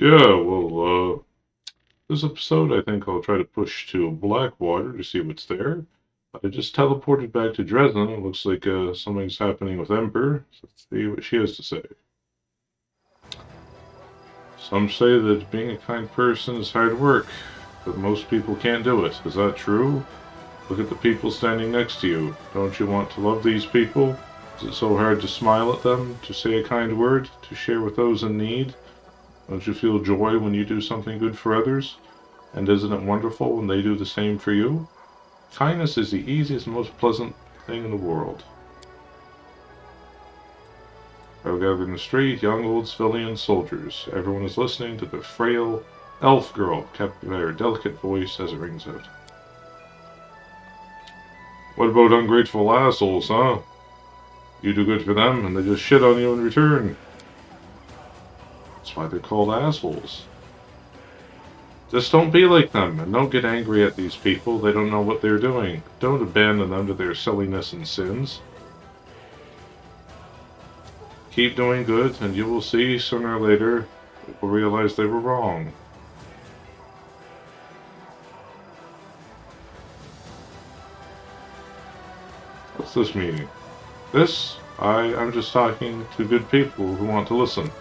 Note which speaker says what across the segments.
Speaker 1: Yeah, well, this episode I think I'll try to push to Blackwater to see what's there. I just teleported back to Dresden. It looks like something's happening with Ember. So let's see what she has to say. Some say that being a kind person is hard work, but most people can't do it. Is that true? Look at the people standing next to you. Don't you want to love these people? Is it so hard to smile at them, to say a kind word, to share with those in need? Don't you feel joy when you do something good for others? And isn't it wonderful when they do the same for you? Kindness is the easiest and most pleasant thing in the world. Crowd gathered in the street, young, old, civilian, soldiers. Everyone is listening to the frail elf girl, kept by her delicate voice as it rings out. What about ungrateful assholes, huh? You do good for them, and they just shit on you in return. That's why they're called assholes. Just don't be like them, and don't get angry at these people. They don't know what they're doing. Don't abandon them to their silliness and sins. Keep doing good, and you will see, sooner or later, people realize they were wrong. What's this meaning? I'm just talking to good people who want to listen.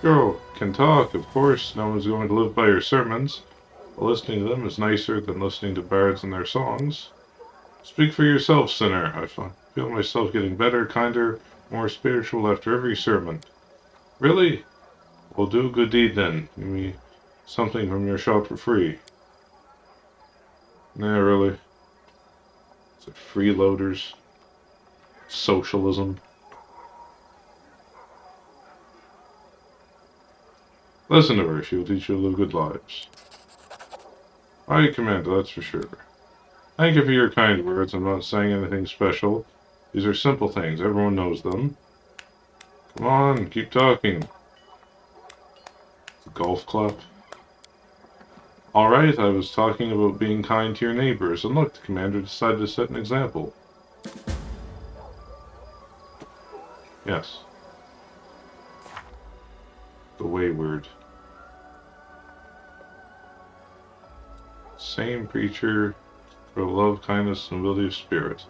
Speaker 1: Girl can talk, of course. No one's going to live by her sermons. But listening to them is nicer than listening to bards and their songs. Speak for yourself, sinner. I feel myself getting better, kinder, more spiritual after every sermon. Really? Well, do a good deed then. Give me something from your shop for free. Nah, really. It's like freeloaders. Socialism. Listen to her. She will teach you to live good lives. I command, that's for sure. Thank you for your kind words. I'm not saying anything special. These are simple things. Everyone knows them. Come on, keep talking. The golf clap. Alright, I was talking about being kind to your neighbors, and look, the commander decided to set an example. Yes. The wayward. Same preacher for love, kindness, and nobility of spirit.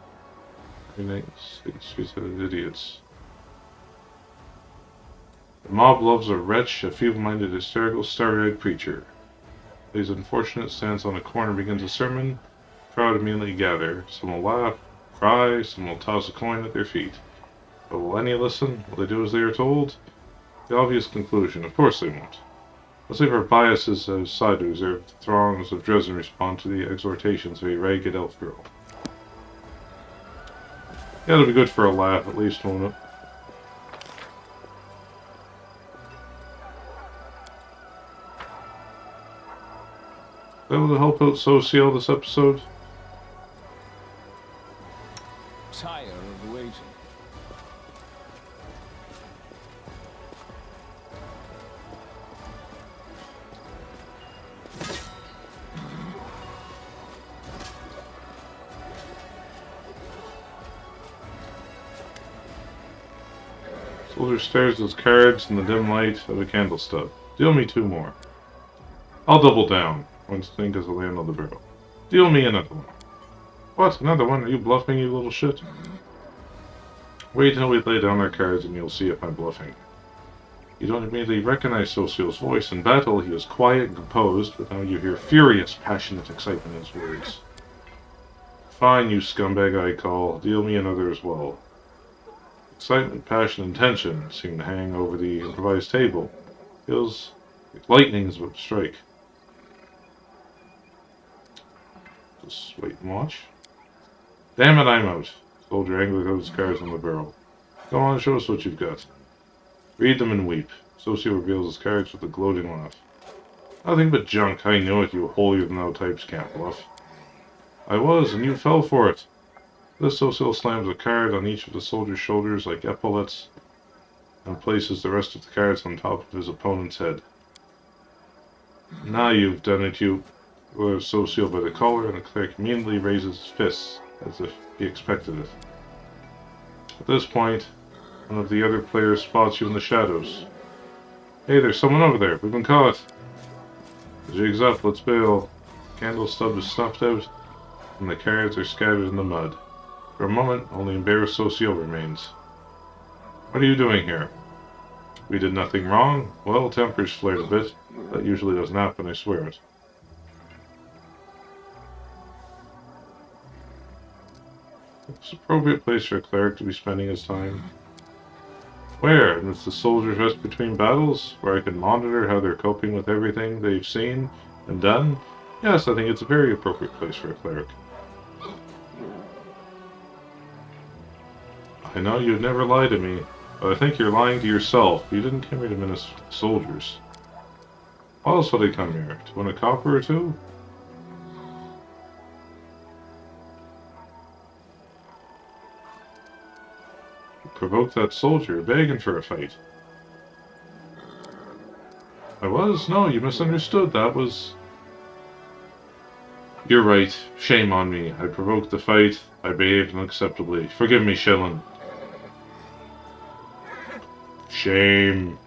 Speaker 1: Streets of idiots. The mob loves a wretch, a feeble-minded, hysterical, starry-eyed preacher. These unfortunate stands on a corner and begins a sermon. The crowd immediately gather. Some will laugh, cry, some will toss a coin at their feet. But will any listen? Will they do as they are told? The obvious conclusion, of course they won't. Let's leave our biases aside to observe the throngs of Dresden respond to the exhortations of a ragged elf girl. Yeah, it'll be good for a laugh, at least, won't it? That will help out Sosiel this episode.
Speaker 2: Tired of waiting.
Speaker 1: Soldier stares at his cards in the dim light of a candle stub. Deal me two more. I'll double down. One think as I land on the barrel. Deal me another one. What? Another one? Are you bluffing, you little shit? Wait until we lay down our cards and you'll see if I'm bluffing. You don't immediately recognize Sosiel's voice. In battle, he is quiet and composed, but now you hear furious, passionate excitement in his words. Fine, you scumbag, I call. Deal me another as well. Excitement, passion, and tension seem to hang over the improvised table. Feels like lightning is about to strike. Just wait and watch. Damn it, I'm out. Soldier angrily throws his cards on the barrel. Go on, show us what you've got. Read them and weep. Sosiel reveals his cards with a gloating laugh. Nothing but junk. I knew it, you holier-than-thou types can't bluff. I was, and you fell for it. This Sosiel slams a card on each of the soldier's shoulders like epaulets and places the rest of the cards on top of his opponent's head. Now you've done it, you Sosiel by the collar, and the cleric immediately raises his fists, as if he expected it. At this point, one of the other players spots you in the shadows. Hey, there's someone over there. We've been caught. The jig's up. Let's bail. Candle stub is snuffed out, and the cards are scattered in the mud. For a moment, only embarrassed Sosiel remains. What are you doing here? We did nothing wrong. Well, tempers flared a bit. That usually doesn't happen, I swear it. It's an appropriate place for a cleric to be spending his time. Where? Amidst the soldiers rest between battles, where I can monitor how they're coping with everything they've seen and done? Yes, I think it's a very appropriate place for a cleric. I know you'd never lie to me, but I think you're lying to yourself. You didn't come here to minister to soldiers. Why else would I come here? To win a copper or two? You provoked that soldier, begging for a fight. I was? No, you misunderstood. That was... You're right. Shame on me. I provoked the fight. I behaved unacceptably. Forgive me, Shillen. Shame.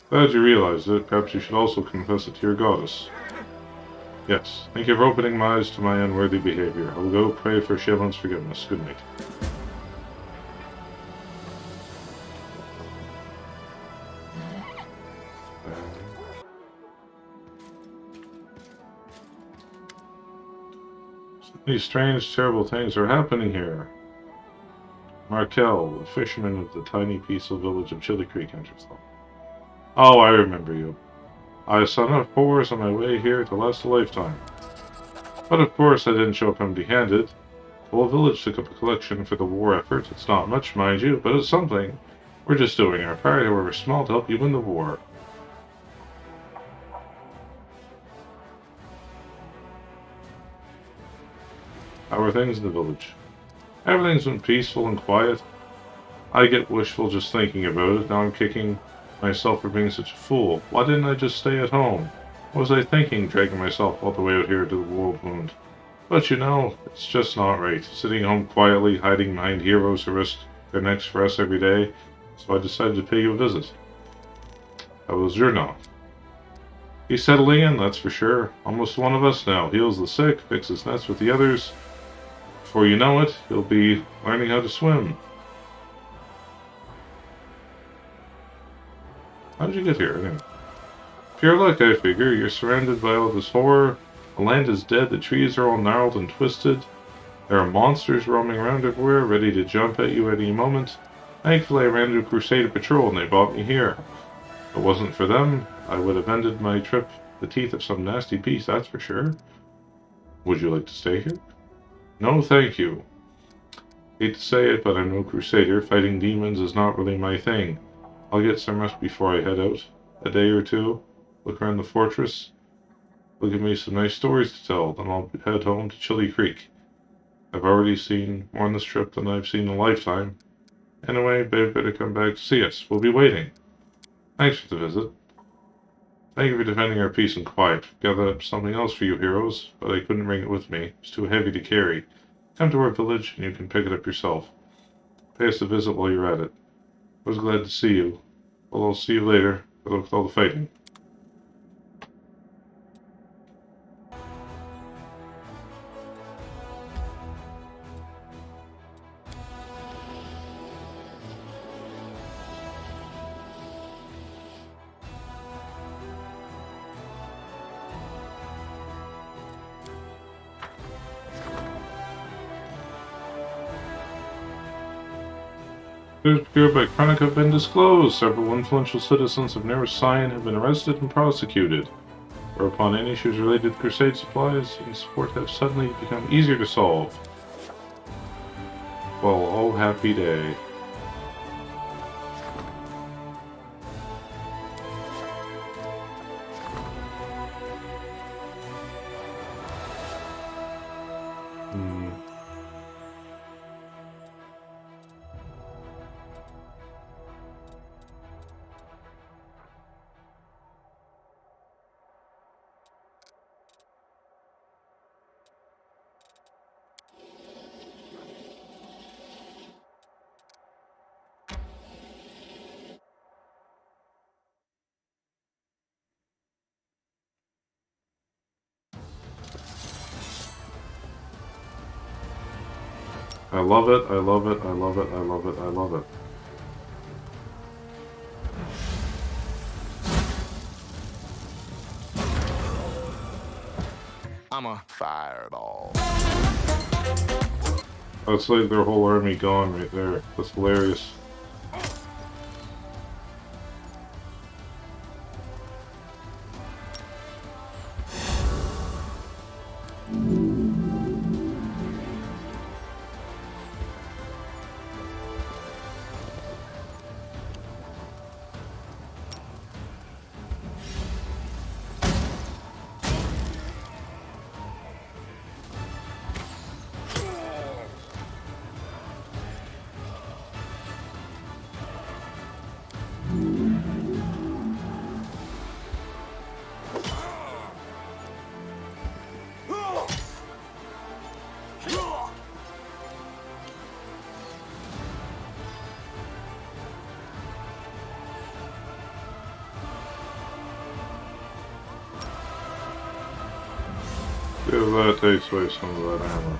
Speaker 1: Glad you realized it. Perhaps you should also confess it to your goddess. Yes. Thank you for opening my eyes to my unworthy behavior. I will go pray for Shillen's forgiveness. Good night. These strange, terrible things are happening here. Markel, the fisherman of the tiny, peaceful village of Chili Creek, enters them. Oh, I remember you. I saw enough horrors on my way here to last a lifetime. But of course I didn't show up empty-handed. The whole village took up a collection for the war effort. It's not much, mind you, but it's something. We're just doing our part, however small, to help you win the war. How are things in the village? Everything's been peaceful and quiet. I get wishful just thinking about it. Now I'm kicking myself for being such a fool. Why didn't I just stay at home? What was I thinking, dragging myself all the way out here to the world wound? But you know, it's just not right. Sitting home quietly, hiding behind heroes who risk their necks for us every day. So I decided to pay you a visit. How was your knock? He's settling in, that's for sure. Almost one of us now. Heals the sick, fixes nets with the others. Before you know it, he'll be learning how to swim. How did you get here, anyway? Pure luck, I figure. You're surrounded by all this horror. The land is dead, the trees are all gnarled and twisted. There are monsters roaming around everywhere, ready to jump at you at any moment. Thankfully, I ran into a Crusader patrol and they brought me here. If it wasn't for them, I would have ended my trip the teeth of some nasty beast, that's for sure. Would you like to stay here? No, thank you. Hate to say it, but I'm no Crusader. Fighting demons is not really my thing. I'll get some rest before I head out. A day or two. Look around the fortress. They'll give me some nice stories to tell. Then I'll head home to Chili Creek. I've already seen more on this trip than I've seen in a lifetime. Anyway, babe better come back to see us. We'll be waiting. Thanks for the visit. Thank you for defending our peace and quiet. Gathered up something else for you heroes, but I couldn't bring it with me. It's too heavy to carry. Come to our village and you can pick it up yourself. Pay us a visit while you're at it. I was glad to see you. Well, I'll see you later. Good luck with all the fighting. Those procured by Chronic have been disclosed. Several influential citizens of Near Sign have been arrested and prosecuted. Whereupon any issues related to Crusade supplies and support have suddenly become easier to solve. Well, oh happy day. I love it, I love it, I love it, I love it, I love it.
Speaker 3: I'm a fireball.
Speaker 1: That's like their whole army gone right there. That's hilarious. Yeah, that takes away some of that armor.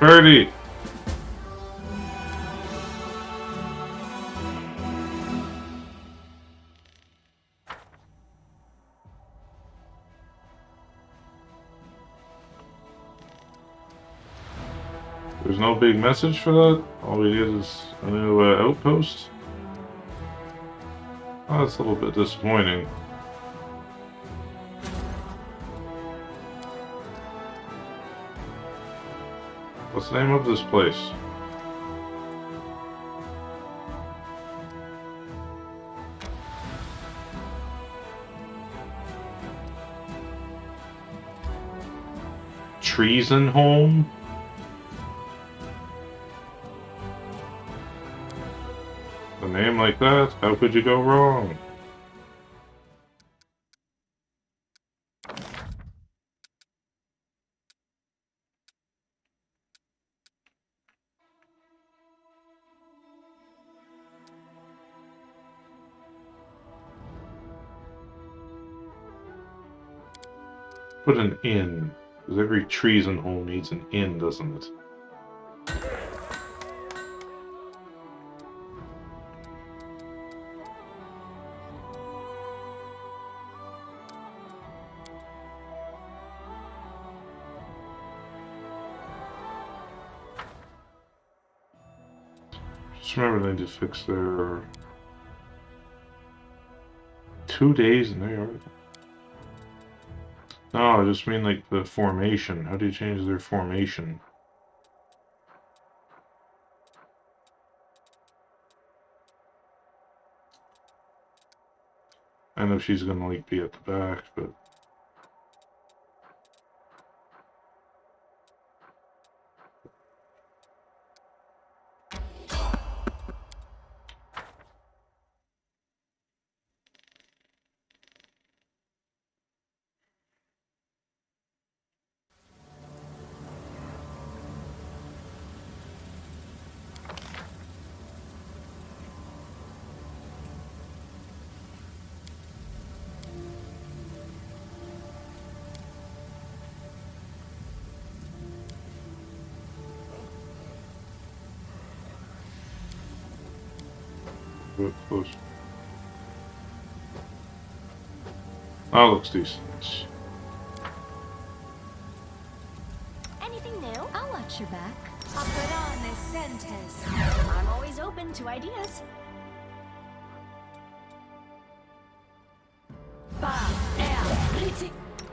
Speaker 1: Birdie! There's no big message for that? All we get is a new outpost? Oh, that's a little bit disappointing. What's the name of this place? Treason Home? A name like that? How could you go wrong? Put an inn. Because every treason home needs an inn, doesn't it? Just remember they need to fix their 2 days in there. No, I just mean like the formation. How do you change their formation? I know she's gonna like be at the back, but close. That looks decent.
Speaker 4: Anything new?
Speaker 5: I'll watch your back.
Speaker 4: I'm always open to ideas.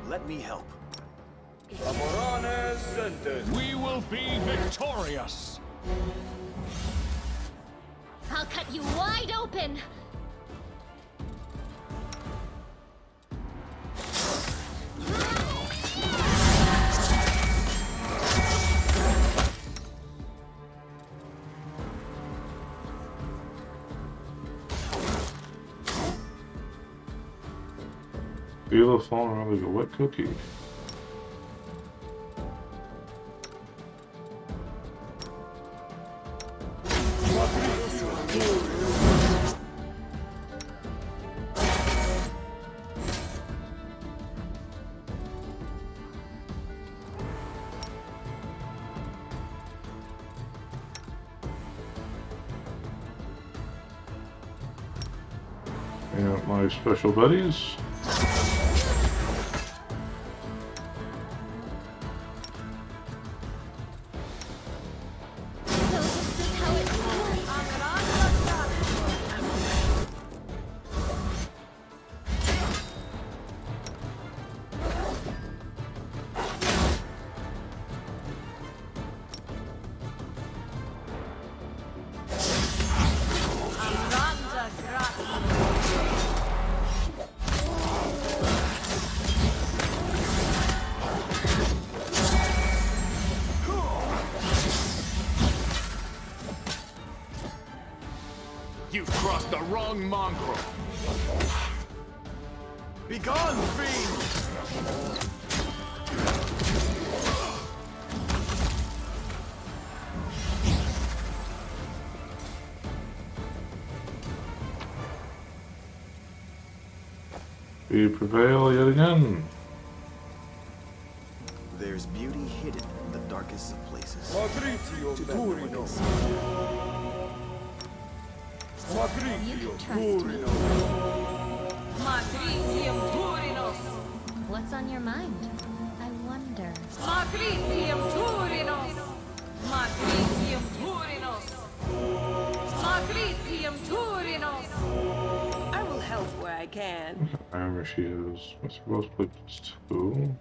Speaker 6: Let me help.
Speaker 2: We will be victorious.
Speaker 4: I'll cut you wide open.
Speaker 1: Feel it falling around like a wet cookie. And my special buddies.
Speaker 4: So this is how it feels.
Speaker 2: You've crossed the wrong mongrel.
Speaker 3: Begone, fiend!
Speaker 1: We prevail yet again.
Speaker 3: There's beauty hidden in the darkest of places.
Speaker 4: You can trust me. What's on your mind? I wonder.
Speaker 5: I will help where I can.
Speaker 1: Armor she has. I suppose put 2.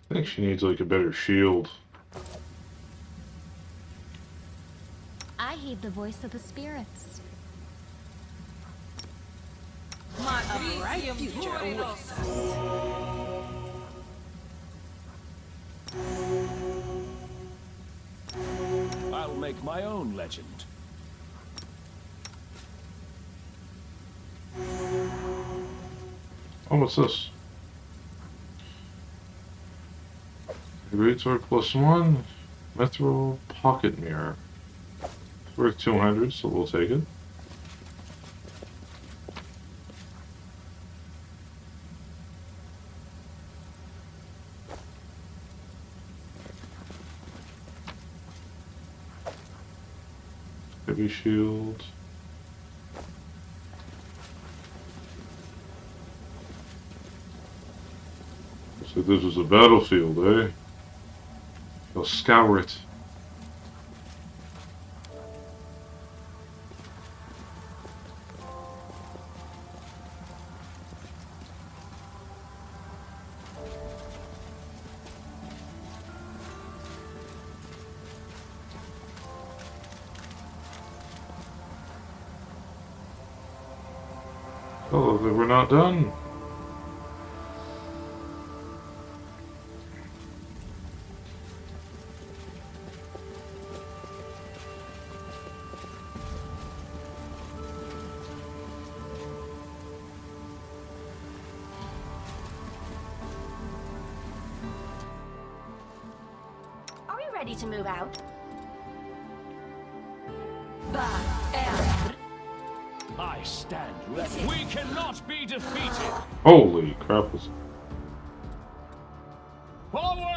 Speaker 1: I think she needs like a better shield.
Speaker 4: I heed the voice of the spirits.
Speaker 5: A bright future awaits us.
Speaker 2: I'll make my own legend.
Speaker 1: Oh, what's this? Greatsword +1. Metro Pocket Mirror. It's worth 200, so we'll take it. Heavy shield. So this is a battlefield, eh? They'll scour it. Oh, we're not done.
Speaker 4: Are we ready to move out?
Speaker 2: I stand ready. We cannot be defeated.
Speaker 1: Holy crap.
Speaker 2: Forward!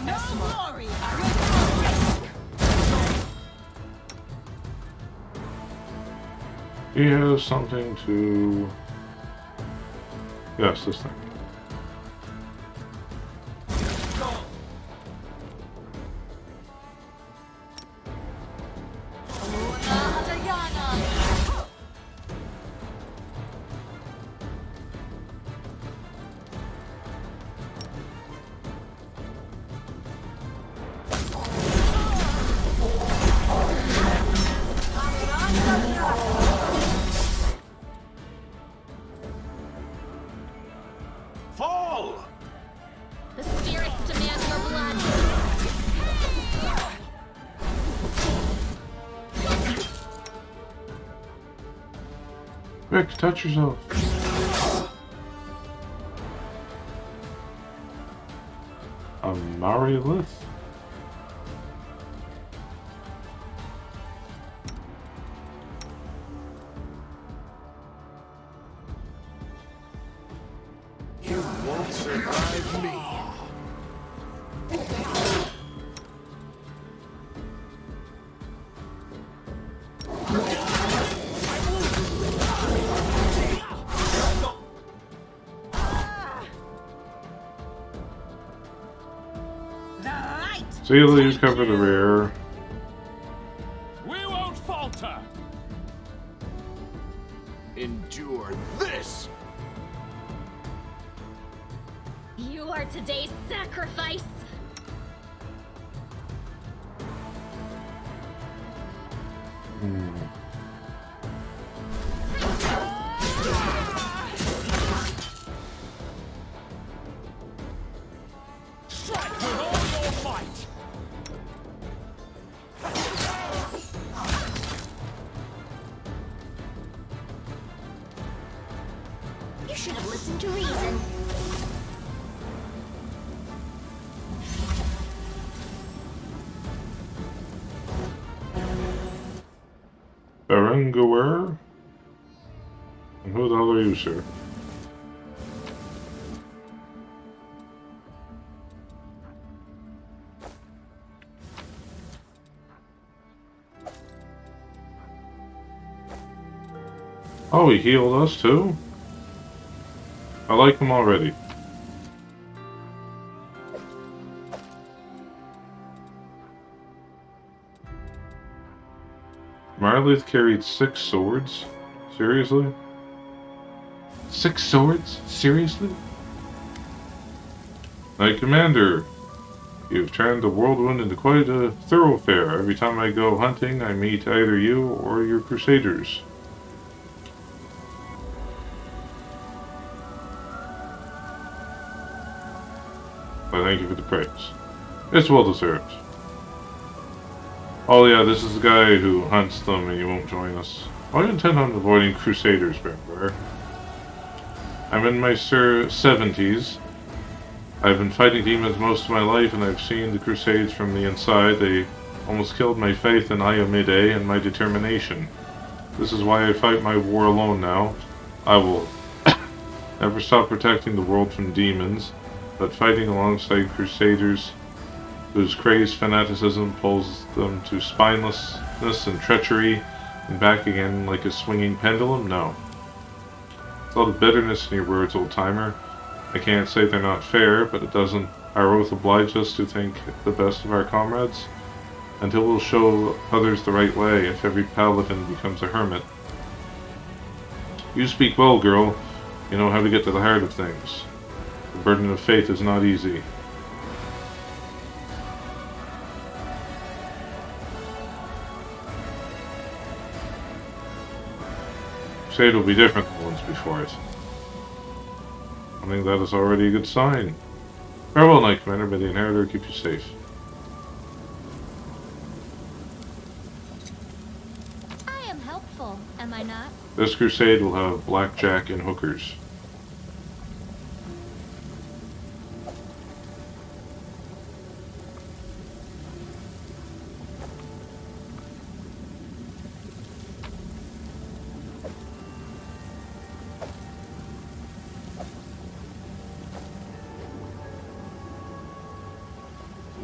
Speaker 5: No glory.
Speaker 1: He has something to... Yes, this thing.
Speaker 3: Fall!
Speaker 4: The spirits demand your blood.
Speaker 1: Rick, touch yourself. A Marilith?
Speaker 3: You won't survive me.
Speaker 5: The light.
Speaker 1: Sosiel, you cover the rear.
Speaker 2: We won't falter.
Speaker 3: Endure this!
Speaker 4: You are today's sacrifice.
Speaker 2: Strike with all your might.
Speaker 4: You should have listened to reason.
Speaker 1: Berenguer? And who the hell are you, sir? Oh, he healed us too? I like him already. Marlith carried 6 swords? Seriously? 6 swords? Seriously? Knight Commander, you've turned the Whirlwind into quite a thoroughfare. Every time I go hunting, I meet either you or your crusaders. I thank you for the praise. It's well deserved. Oh yeah, this is the guy who hunts them and he won't join us. I intend on avoiding crusaders, remember? I'm in my 70s. I've been fighting demons most of my life and I've seen the crusades from the inside. They almost killed my faith in Iomide and my determination. This is why I fight my war alone now. I will never stop protecting the world from demons, but fighting alongside crusaders whose crazed fanaticism pulls them to spinelessness and treachery and back again like a swinging pendulum? No. It's all the bitterness in your words, old-timer. I can't say they're not fair, but it doesn't our oath oblige us to think the best of our comrades? Until we'll show others the right way, if every paladin becomes a hermit. You speak well, girl. You know how to get to the heart of things. The burden of faith is not easy. Say it'll be different than the ones before it. I think that is already a good sign. Farewell, Knight Commander. May the Inheritor keep you safe.
Speaker 4: I am helpful, am I not?
Speaker 1: This crusade will have blackjack and hookers.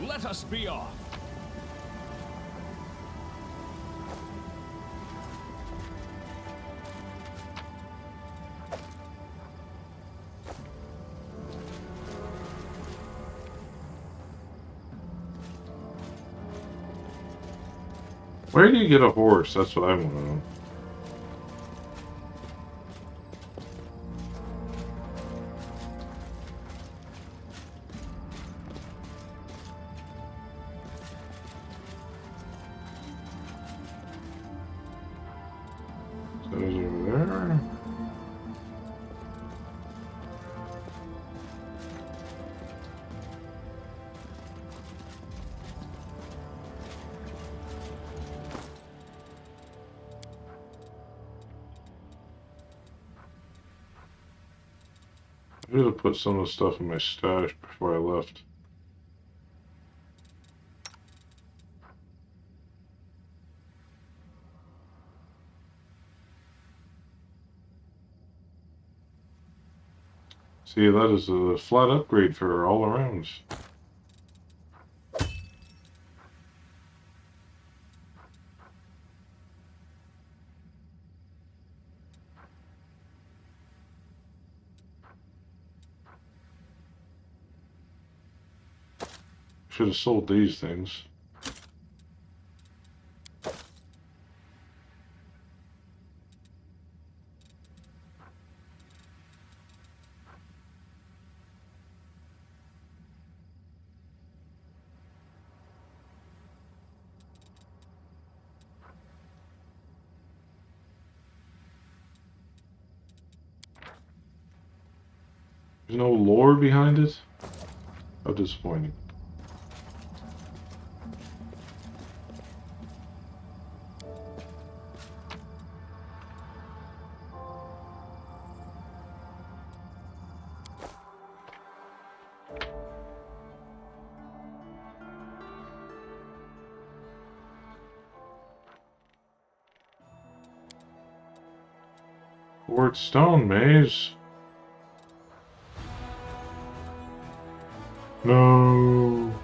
Speaker 2: Let us be off.
Speaker 1: Where do you get a horse? That's what I want to know. Those over there. I should have put some of the stuff in my stash before I left. See, that is a flat upgrade for all around. Should have sold these things. There's no lore behind it? How disappointing. Fort Stone Maze. No.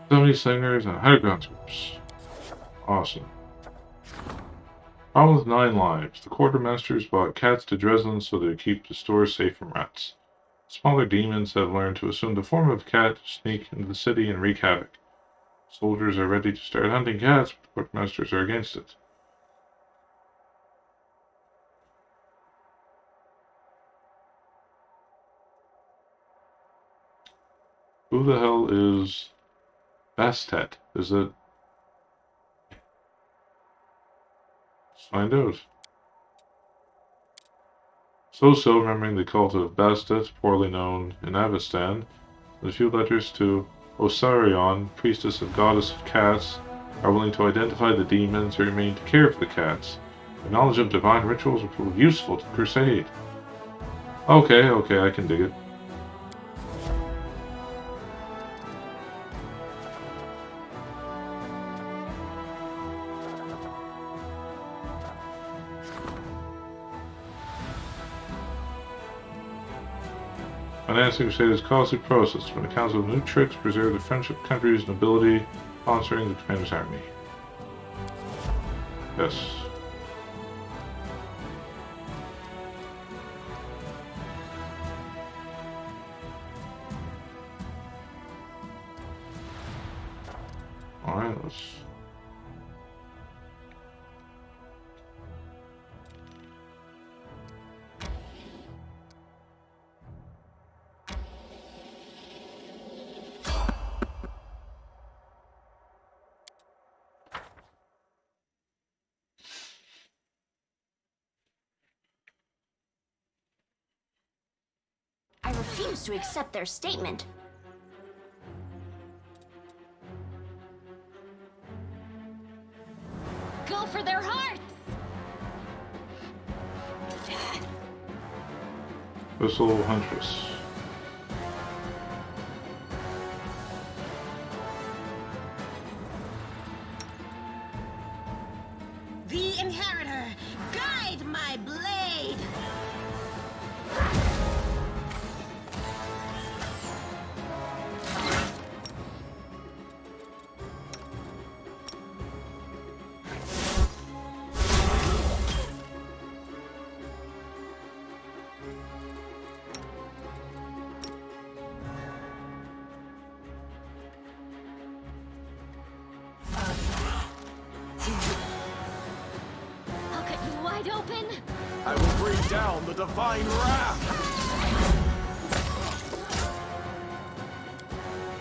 Speaker 1: So many singers and underground groups. Awesome. Problem with 9 lives. The quartermasters bought cats to Dresden so they would keep the stores safe from rats. Smaller demons have learned to assume the form of a cat to sneak into the city and wreak havoc. Soldiers are ready to start hunting cats, but the quartermasters are against it. Who the hell is Bastet? Is it? Let's find out. Sosiel, remembering the cult of Bastet, poorly known in Avestan, with a few letters to Osarion, priestess and goddess of cats, are willing to identify the demons who remain to care for the cats. Their knowledge of divine rituals will prove useful to the crusade. Okay, I can dig it. Financing crusade is a costly process. When accounts of new tricks preserve the friendship country's nobility, sponsoring the commander's army. Yes. Alright, let's...
Speaker 6: refuse to accept their statement.
Speaker 4: Go for their hearts!
Speaker 1: Whistle Huntress.
Speaker 5: The inheritor, guide my blade.
Speaker 4: I'll cut you wide open!
Speaker 3: I will bring down the divine wrath.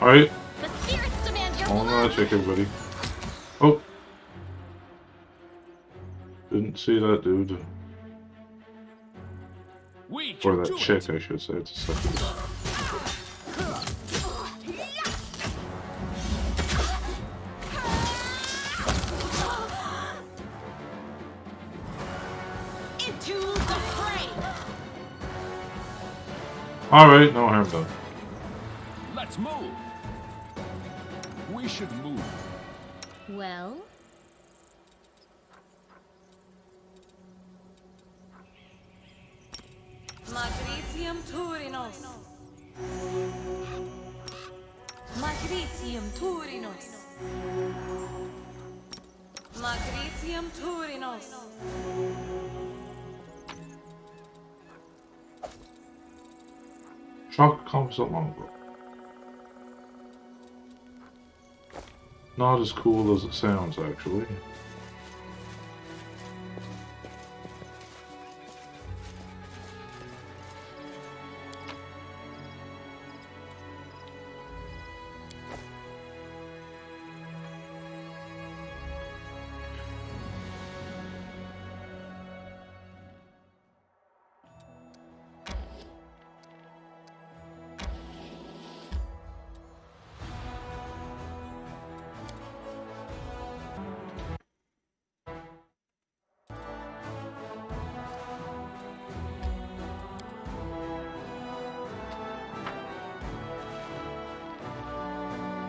Speaker 1: Alright,
Speaker 4: The spirits demand your
Speaker 1: all
Speaker 4: blood!
Speaker 1: magic, everybody. Oh! Didn't see that dude.
Speaker 2: We
Speaker 1: Or
Speaker 2: can
Speaker 1: that
Speaker 2: do
Speaker 1: chick,
Speaker 2: it.
Speaker 1: I should say. It's a second.
Speaker 5: Into the fray.
Speaker 1: Alright, no harm done.
Speaker 2: Let's move. We should move.
Speaker 4: Well,
Speaker 7: Magritium Turinos. Magritium Turinos. Magritium Turinos.
Speaker 1: Chocolate comes so long ago. Not as cool as it sounds, actually.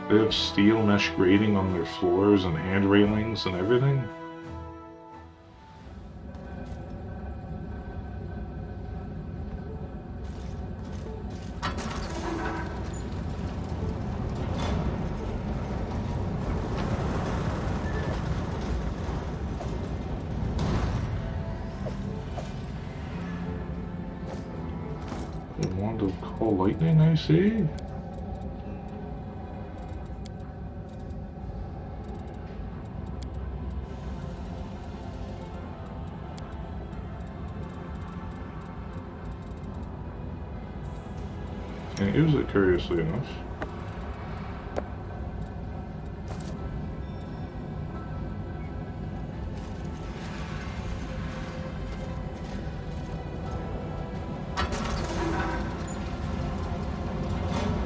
Speaker 1: They have steel mesh grating on their floors and hand railings and everything. They want to call lightning, I see. Can't use it, curiously enough.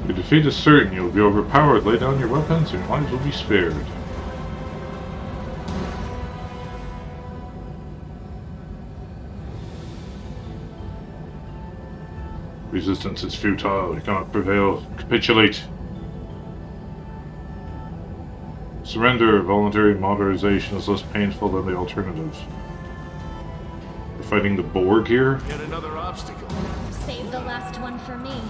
Speaker 1: Your defeat is certain. You will be overpowered. Lay down your weapons and your lives will be spared. Resistance is futile. You cannot prevail. Capitulate. Surrender. Voluntary moderation is less painful than the alternative. We're fighting the Borg here.
Speaker 3: Yet another obstacle.
Speaker 4: save the last one for me.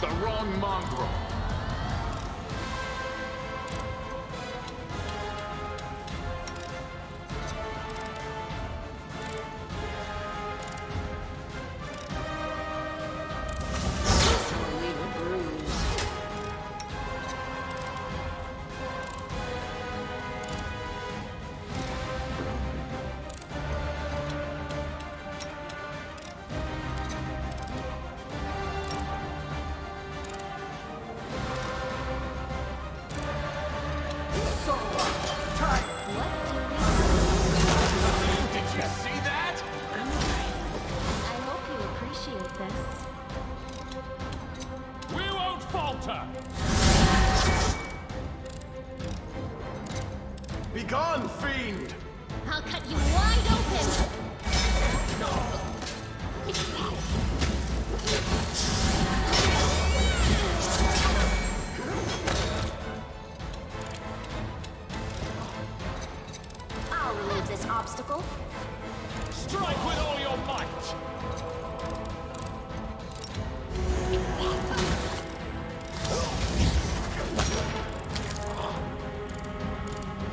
Speaker 3: the wrong mongrel.
Speaker 5: This will leave a bruise.
Speaker 3: Did you see that?
Speaker 4: I hope you appreciate this.
Speaker 2: We won't falter!
Speaker 3: Begone, fiend!
Speaker 4: I'll cut you wide open!
Speaker 6: I'll remove this obstacle.
Speaker 2: Strike with all your might!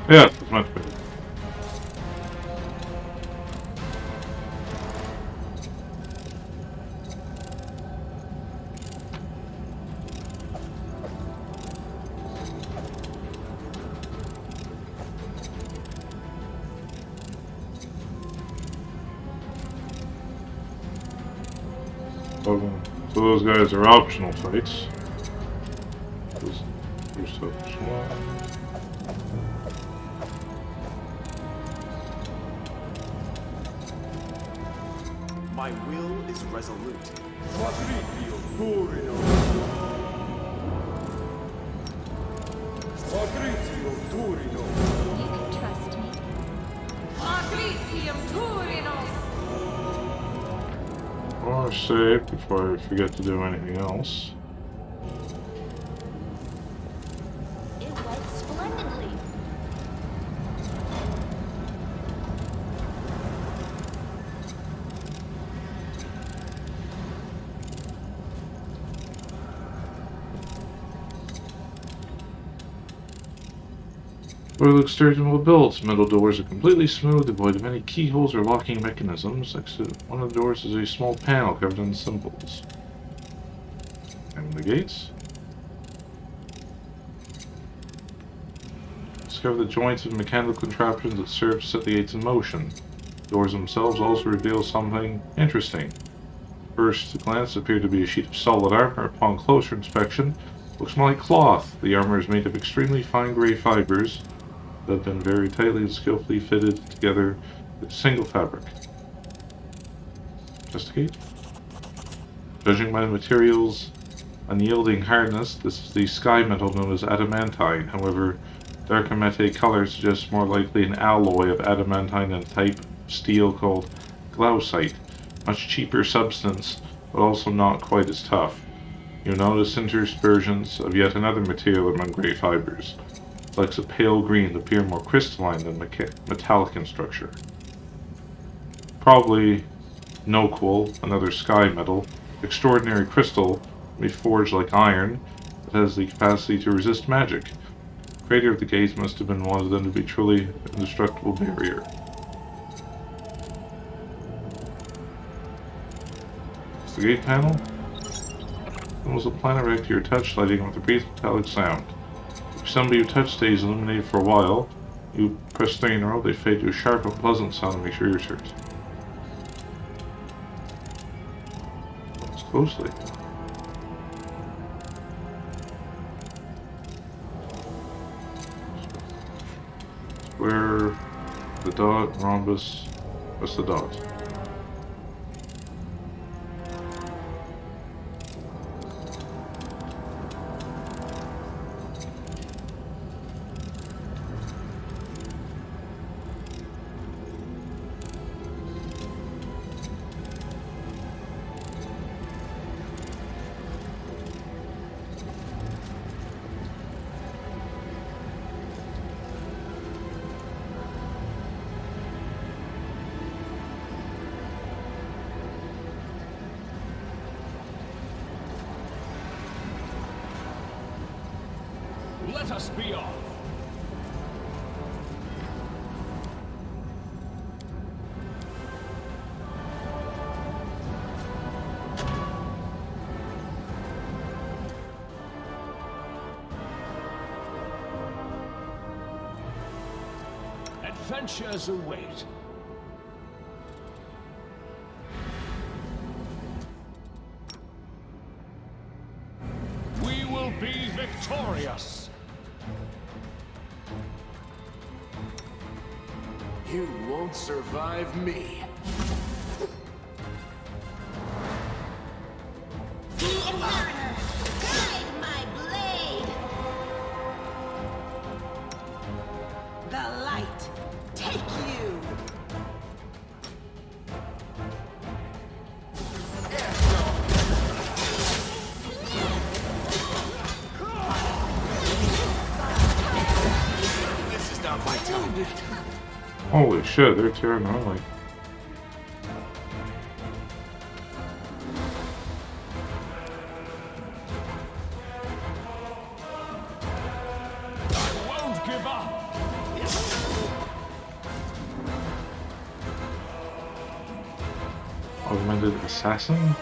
Speaker 1: Yes, it's much better. So those guys are optional fights. Those are so small.
Speaker 3: My will is resolute.
Speaker 4: You can trust me.
Speaker 7: Magritium Turinos!
Speaker 1: Or save before I forget to do anything else.
Speaker 4: It went splendidly.
Speaker 1: Door looks sturdy and well built. Metal doors are completely smooth, devoid of any keyholes or locking mechanisms. Next to one of the doors is a small panel covered in symbols. And the gates. Discover the joints of mechanical contraptions that serve to set the gates in motion. Doors themselves also reveal something interesting. First glance appear to be a sheet of solid armor. Upon closer inspection, looks more like cloth. The armor is made of extremely fine gray fibers that have been very tightly and skillfully fitted together with a single fabric. Investigate. Judging by the material's unyielding hardness, this is the sky metal known as adamantine. However, darker matte color suggests more likely an alloy of adamantine and a type of steel called glausite. Much cheaper substance, but also not quite as tough. You notice interspersions of yet another material among gray fibers. Flecks of pale green that appear more crystalline than metallic in structure. Probably noquil, another sky metal. Extraordinary crystal, can be forged like iron, that has the capacity to resist magic. The creator of the gates must have been wanted them to be truly indestructible barrier. It's the gate panel. Almost a planet right to your touch, lighting with a brief metallic sound. If somebody you touch stays illuminated for a while, you press 3 in a row, they fade to a sharp, unpleasant sound to make sure you're certain. Watch closely. Square, the dot, rhombus, what's the dot?
Speaker 2: Let us be off. Adventures await. We will be victorious.
Speaker 3: You won't survive me.
Speaker 6: The Inheritor! Guide my blade! The light! Take you!
Speaker 3: This is not my time.
Speaker 1: Holy shit, they're tearing early.
Speaker 2: I won't give up.
Speaker 1: Augmented assassin?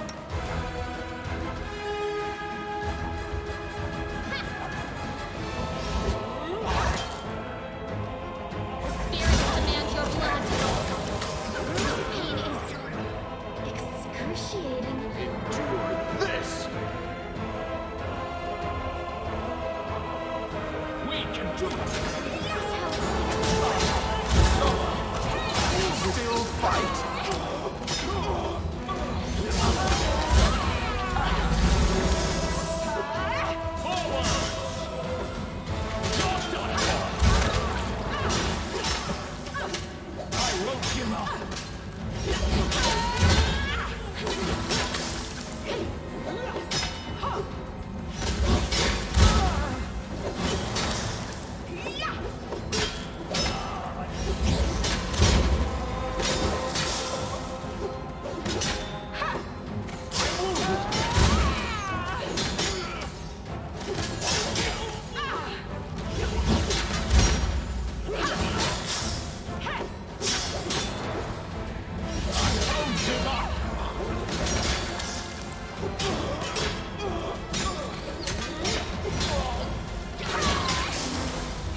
Speaker 4: Spirit demand your blood. This pain is excruciating.
Speaker 3: Endure this.
Speaker 2: We can do it.
Speaker 3: Still fight.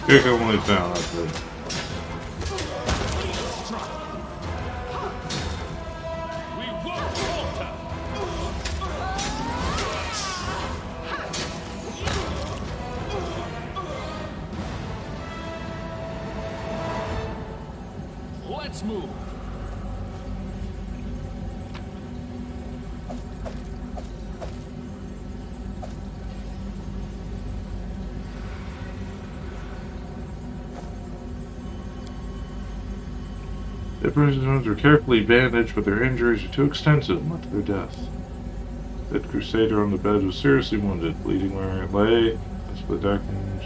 Speaker 1: Kick him when he's down, that's it.
Speaker 2: We won't falter. Let's move.
Speaker 1: The prisoners are carefully bandaged, but their injuries are too extensive and led to their death. The crusader on the bed was seriously wounded, bleeding where it lay. That's the darkened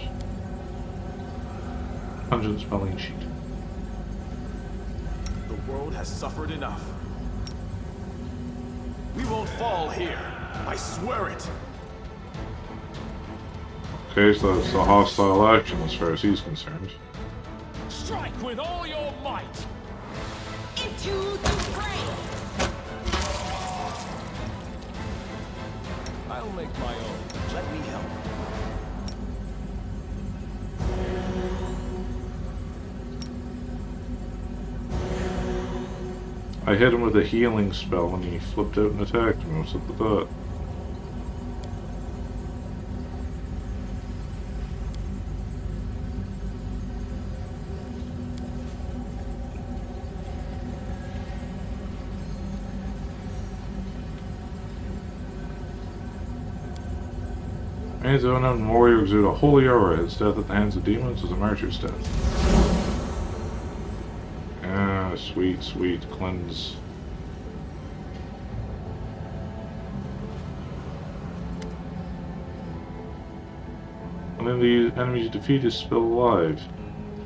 Speaker 1: pungent smelling sheet.
Speaker 3: The world has suffered enough. We won't fall here. I swear it.
Speaker 1: Okay, so that's a hostile action as far as he's concerned.
Speaker 2: Strike with all your might.
Speaker 6: Into the fray!
Speaker 2: I'll make my own.
Speaker 3: Let me help.
Speaker 1: I hit him with a healing spell and he flipped out and attacked me. What's up with that? Remains of an unknown warrior exude a holy aura. His death at the hands of demons is a martyr's death. Ah, sweet, sweet cleanse. One of the enemies defeated is still alive.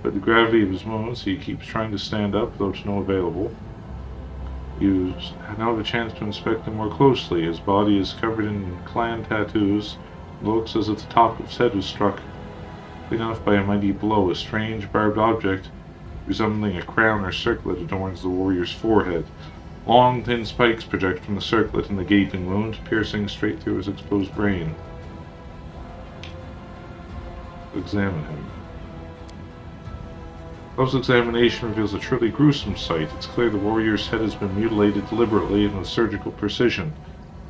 Speaker 1: But the gravity of his wounds, he keeps trying to stand up, though to no available. You now have a chance to inspect him more closely. His body is covered in clan tattoos. Looks as if the top of his head was struck clean off by a mighty blow. A strange, barbed object resembling a crown or circlet adorns the warrior's forehead. Long, thin spikes project from the circlet in the gaping wound, piercing straight through his exposed brain. Examine him. Close examination reveals a truly gruesome sight. It's clear the warrior's head has been mutilated deliberately and with surgical precision.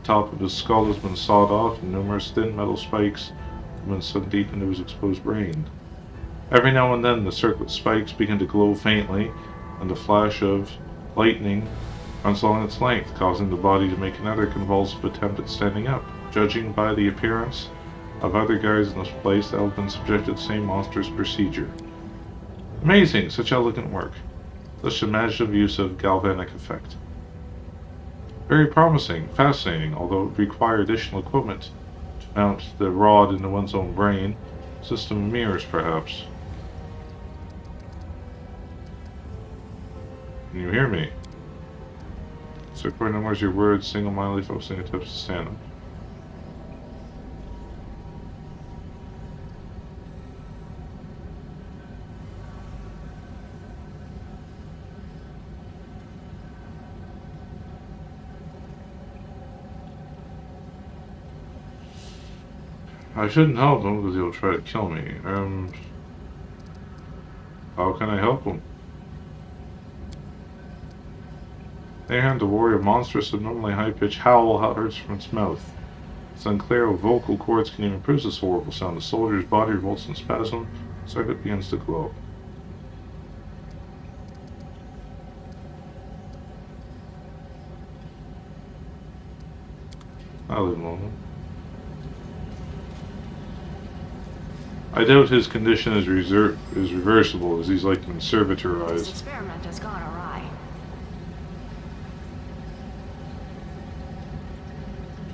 Speaker 1: The top of his skull has been sawed off, and numerous thin metal spikes have been sunk deep into his exposed brain. Every now and then, the circlet spikes begin to glow faintly, and a flash of lightning runs along its length, causing the body to make another convulsive attempt at standing up. Judging by the appearance of other guards in this place, they have been subjected to the same monstrous procedure. Amazing! Such elegant work. Such imaginative use of galvanic effect. Very promising, fascinating, although it would require additional equipment to mount the rod into one's own brain. System of mirrors, perhaps. Can you hear me? Circular numbers your words, single-mindedly focusing attempts to stand up. I shouldn't help him because he'll try to kill me. How can I help him? They hand the warrior a monstrous, abnormally high-pitched howl hurts from its mouth. It's unclear how vocal cords can even produce this horrible sound. The soldier's body revolts in spasm. The circuit begins to glow. I'll leave him alone. I doubt his condition is reversible, as he's like
Speaker 5: This
Speaker 7: This
Speaker 1: conservatorized.
Speaker 7: experiment has gone awry.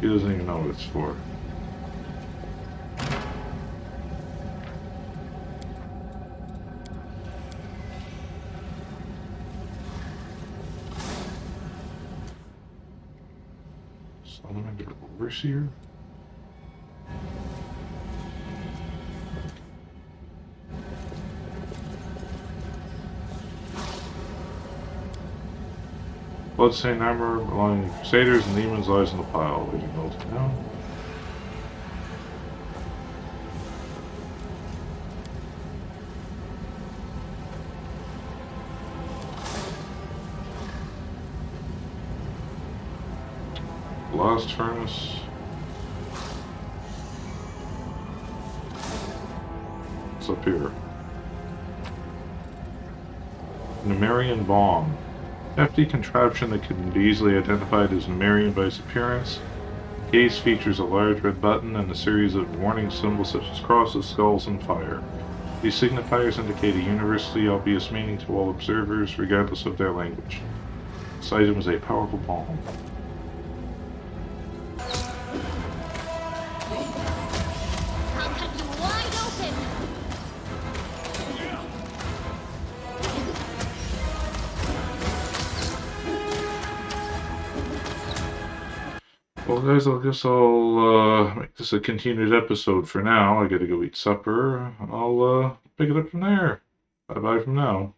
Speaker 1: He doesn't even know what it's for. Solomon the Overseer? Bloodstained armor belonging to crusaders and demons lies in the pile. We didn't know it now. Blast furnace. What's up here? Numerian bomb. Hefty contraption that can be easily identified as Numerian by its appearance. The case features a large red button and a series of warning symbols such as crosses, skulls, and fire. These signifiers indicate a universally obvious meaning to all observers, regardless of their language. This item is a powerful bomb.
Speaker 4: I'll cut you wide open.
Speaker 1: Well, guys, I guess I'll make this a continued episode for now. I gotta go eat supper. I'll pick it up from there. Bye-bye from now.